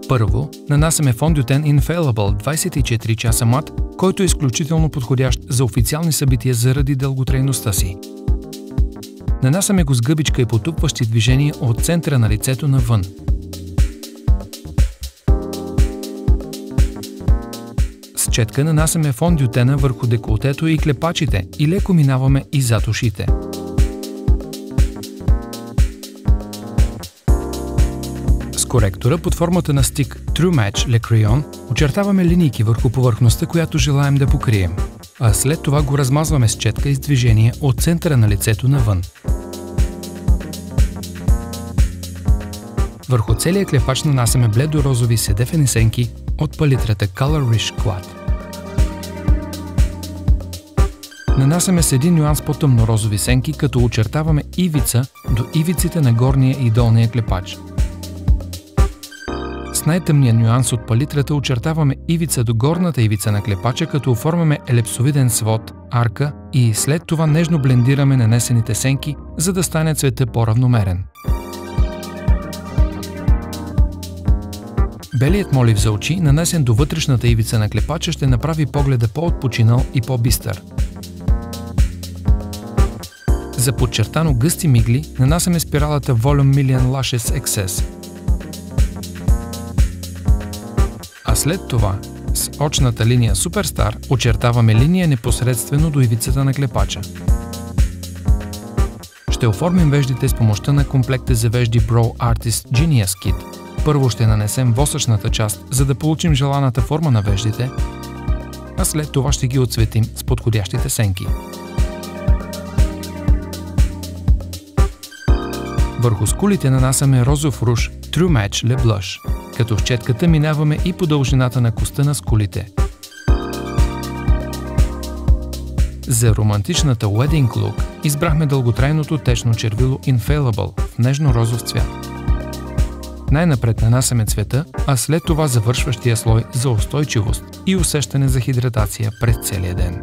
Първо, нанасяме фондютен Infallible 24 часа мат, който е изключително подходящ за официални събития заради дълготрайността си. Нанасяме го с гъбичка и потупващи движения от центъра на лицето навън. С четка нанасяме фондютена върху деколтето и клепачите и леко минаваме и зад ушите. С коректора под формата на стик True Match Le Crayon очертаваме линийки върху повърхността, която желаем да покрием, а след това го размазваме с четка и с движение от центъра на лицето навън. Върху целия клепач нанасяме бледо-розови седефени сенки от палитрата Color Rich Clad. Нанасяме с един нюанс по-тъмно-розови сенки, като очертаваме ивица до ивиците на горния и долния клепач. С най-тъмния нюанс от палитрата очертаваме ивица до горната ивица на клепача, като оформяме елепсовиден свод, арка и след това нежно блендираме нанесените сенки, за да стане цвета по-равномерен. Белият молив за очи, нанесен до вътрешната ивица на клепача, ще направи погледа по-отпочинал и по-бистър. За подчертано гъсти мигли нанасяме спиралата Volume Million Lashes XS. А след това с очната линия Superstar очертаваме линия непосредствено до ивицата на клепача. Ще оформим веждите с помощта на комплекта за вежди Brow Artist Genius Kit. Първо ще нанесем восъчната част, за да получим желаната форма на веждите, а след това ще ги отцветим с подходящите сенки. Върху скулите нанасяме розов руж True Match Le Blush, като с четката минаваме и по дължината на коста на скулите. За романтичната Wedding Look избрахме дълготрайното течно червило Infallible в нежно-розов цвят. Най-напред нанасяме цвета, а след това завършващия слой за устойчивост и усещане за хидратация през целия ден.